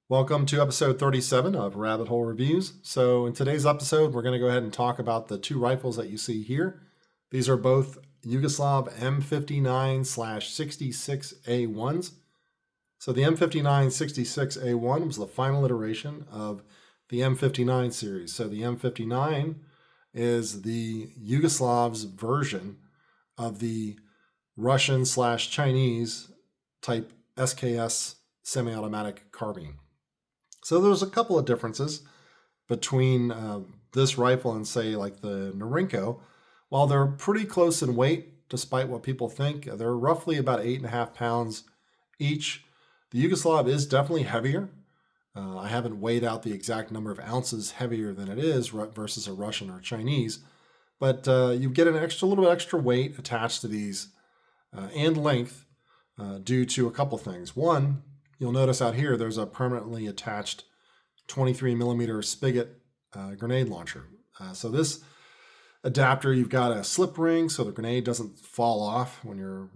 Welcome to episode 37 of Rabbit Hole Reviews. So in today's episode, we're going to go ahead and talk about the two rifles that you see here. These are both Yugoslav M59/66A1s. So the M59/66A1 was the final iteration of the M59 series. So the M59 is the Yugoslav's version of the Russian/Chinese type SKS semi-automatic carbine. So there's a couple of differences between this rifle and, say, like the Norinco. While they're pretty close in weight, despite what people think, they're roughly about 8.5 pounds each. The Yugoslav is definitely heavier. I haven't weighed out the exact number of ounces heavier than it is versus a Russian or Chinese, but you get a little bit extra weight attached to these and length due to a couple things. One, you'll notice out here there's a permanently attached 23 millimeter spigot grenade launcher. So this adapter, you've got a slip ring so the grenade doesn't fall off when you're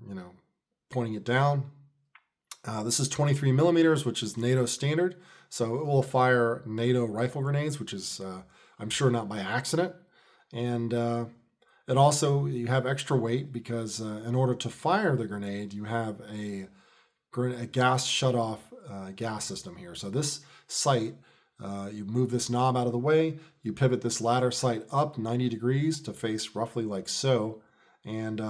pointing it down. This is 23 millimeters, which is NATO standard. So it will fire NATO rifle grenades, which is, I'm sure, not by accident. And it also, you have extra weight because in order to fire the grenade, you have a gas shutoff gas system here. So this sight, you move this knob out of the way, you pivot this ladder sight up 90 degrees to face roughly like so. And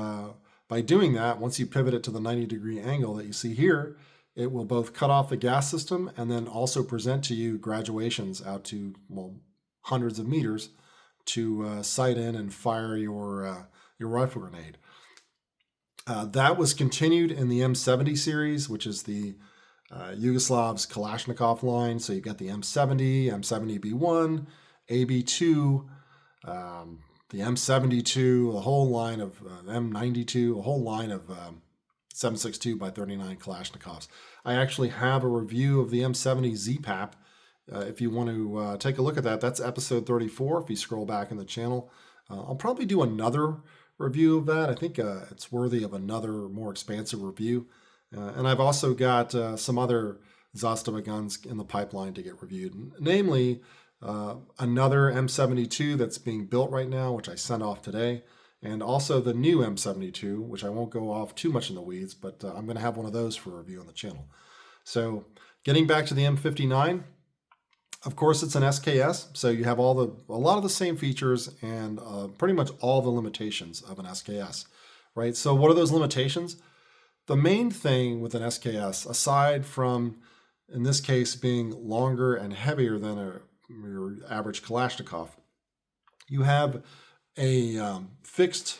by doing that, once you pivot it to the 90-degree angle that you see here, it will both cut off the gas system and then also present to you graduations out to, well, hundreds of meters to sight in and fire your rifle grenade. That was continued in the M70 series, which is the Yugoslav's Kalashnikov line. So you've got the M70, M70B1, AB2, the M72, a whole line of M92, a whole line of 7.62 by 39 Kalashnikovs. I actually have a review of the M70 ZPAP. If you want to take a look at that, that's episode 34. If you scroll back in the channel, I'll probably do another review of that. I think it's worthy of another more expansive review. And I've also got some other Zastava guns in the pipeline to get reviewed, namely another M72 that's being built right now, which I sent off today, and also the new M72, which I won't go off too much in the weeds, but I'm going to have one of those for review on the channel. So getting back to the M59, of course, it's an SKS, so you have a lot of the same features and pretty much all the limitations of an SKS, right? So what are those limitations? The main thing with an SKS, aside from, in this case, being longer and heavier than your average Kalashnikov, you have a fixed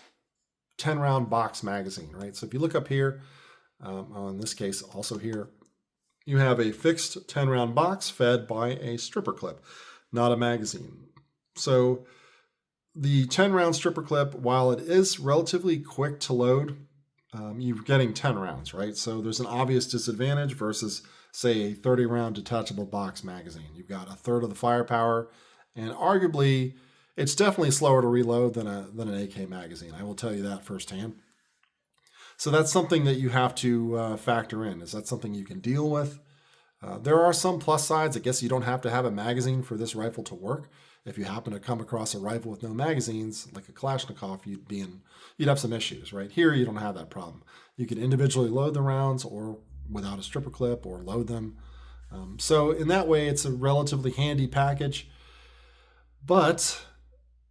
10-round box magazine, right? So if you look up here, in this case, also here, you have a fixed 10-round box fed by a stripper clip, not a magazine. So the 10-round stripper clip, while it is relatively quick to load, you're getting 10 rounds, right? So there's an obvious disadvantage versus, say, a 30-round detachable box magazine. You've got a third of the firepower, and arguably, it's definitely slower to reload than an AK magazine. I will tell you that firsthand. So that's something that you have to factor in. Is that something you can deal with? There are some plus sides. I guess you don't have to have a magazine for this rifle to work. If you happen to come across a rifle with no magazines, like a Kalashnikov, you'd have some issues, right? Here, you don't have that problem. You can individually load the rounds or without a stripper clip or load them. So in that way, it's a relatively handy package. But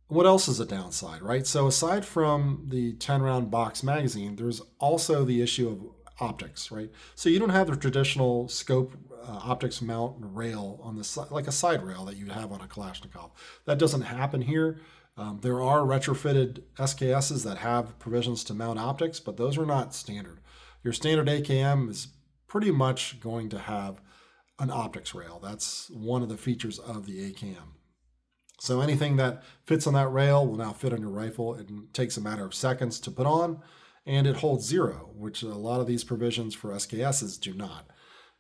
what else is a downside, right? So aside from the 10-round box magazine, there's also the issue of optics, right? So you don't have the traditional scope optics mount rail on the side, like a side rail that you'd have on a Kalashnikov. That doesn't happen here. There are retrofitted SKSs that have provisions to mount optics, but those are not standard. Your standard AKM is pretty much going to have an optics rail. That's one of the features of the AKM. So anything that fits on that rail will now fit on your rifle. It takes a matter of seconds to put on, and it holds zero, which a lot of these provisions for SKSs do not.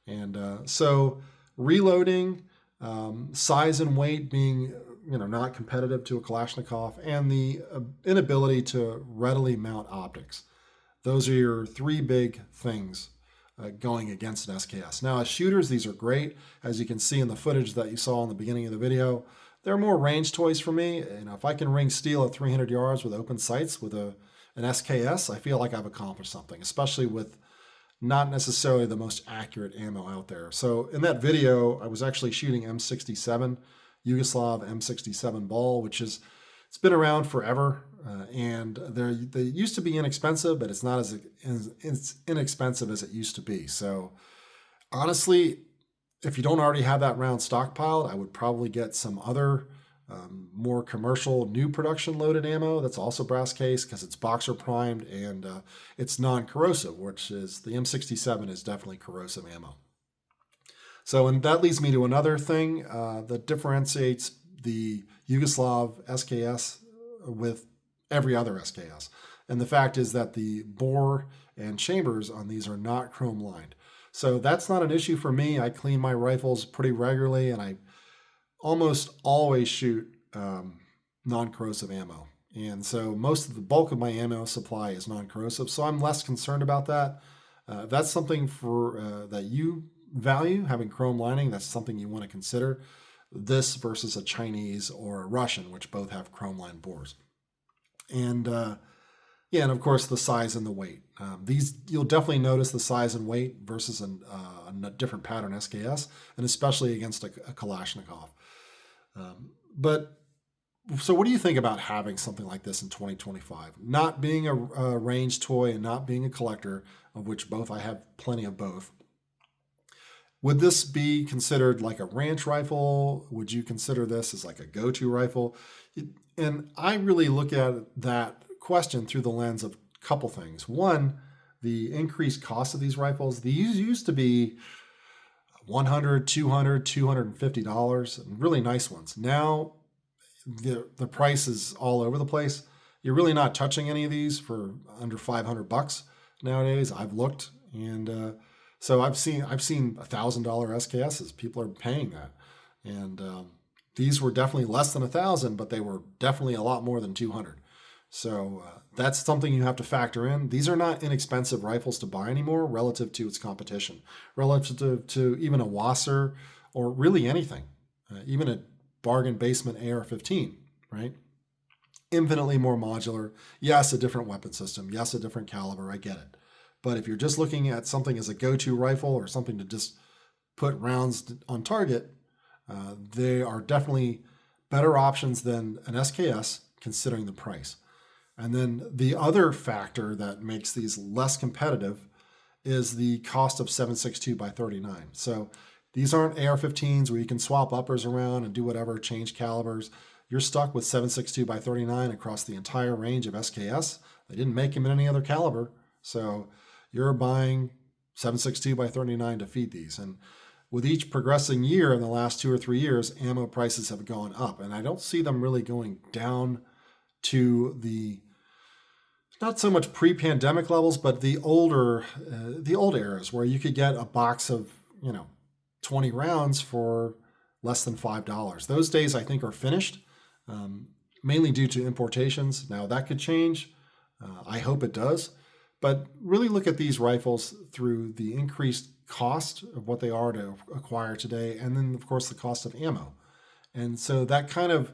And so reloading, size and weight being not competitive to a Kalashnikov, and the inability to readily mount optics. Those are your three big things going against an SKS. Now, as shooters, these are great. As you can see in the footage that you saw in the beginning of the video, they're more range toys for me. If I can ring steel at 300 yards with open sights with an SKS, I feel like I've accomplished something, especially with not necessarily the most accurate ammo out there. So in that video, I was actually shooting M67, Yugoslav M67 ball, which is, it's been around forever. And they used to be inexpensive, but it's not as inexpensive as it used to be. So honestly, if you don't already have that round stockpiled, I would probably get some other more commercial new production loaded ammo that's also brass case, because it's boxer primed and it's non-corrosive, which is the M67 is definitely corrosive ammo. So, and that leads me to another thing that differentiates the Yugoslav SKS with every other SKS. And the fact is that the bore and chambers on these are not chrome lined. So that's not an issue for me. I clean my rifles pretty regularly, and I almost always shoot non-corrosive ammo. And so most of the bulk of my ammo supply is non-corrosive, so I'm less concerned about that. If that's something for that you value, having chrome lining, that's something you want to consider. This versus a Chinese or a Russian, which both have chrome lined bores. And yeah, and of course the size and the weight. These, you'll definitely notice the size and weight versus a different pattern SKS, and especially against a Kalashnikov. But so what do you think about having something like this in 2025? Not being a range toy and not being a collector, of which both I have plenty of both. Would this be considered like a ranch rifle? Would you consider this as like a go-to rifle? And I really look at that question through the lens of a couple things. One, the increased cost of these rifles. These used to be $100, $200, $250, and really nice ones. Now the price is all over the place. You're really not touching any of these for under $500 nowadays. I've looked, and so I've seen $1,000 SKSs. People are paying that, and these were definitely less than 1,000, but they were definitely a lot more than 200. So that's something you have to factor in. These are not inexpensive rifles to buy anymore relative to its competition, relative to even a Wasser or really anything, even a bargain basement AR-15, right? Infinitely more modular. Yes, a different weapon system. Yes, a different caliber. I get it. But if you're just looking at something as a go-to rifle or something to just put rounds on target, they are definitely better options than an SKS considering the price. And then the other factor that makes these less competitive is the cost of 7.62 by 39. So these aren't AR-15s where you can swap uppers around and do whatever, change calibers. You're stuck with 7.62 by 39 across the entire range of SKS. They didn't make them in any other caliber. So you're buying 7.62 by 39 to feed these. And with each progressing year in the last 2 or 3 years, ammo prices have gone up. And I don't see them really going down to the, not so much pre-pandemic levels, but the old eras where you could get a box of, 20 rounds for less than $5. Those days, I think, are finished, mainly due to importations. Now, that could change. I hope it does. But really look at these rifles through the increased cost of what they are to acquire today, and then, of course, the cost of ammo. And so that kind of,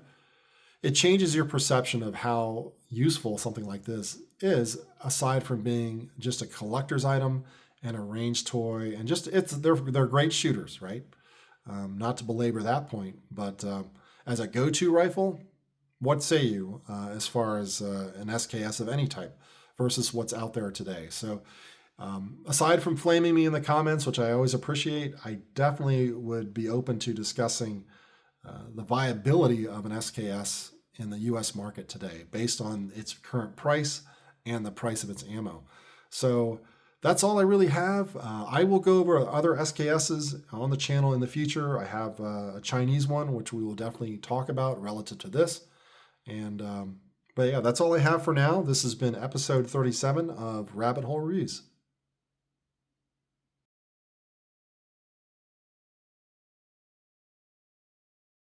it changes your perception of how useful something like this is, aside from being just a collector's item and a range toy, and just they're great shooters, right? Not to belabor that point, but as a go-to rifle, what say you as far as an SKS of any type versus what's out there today? So aside from flaming me in the comments, which I always appreciate, I definitely would be open to discussing the viability of an SKS in the U.S. market today based on its current price and the price of its ammo. So that's all I really have. I will go over other SKSs on the channel in the future. I have a Chinese one, which we will definitely talk about relative to this. And but yeah, that's all I have for now. This has been episode 37 of Rabbit Hole Reviews.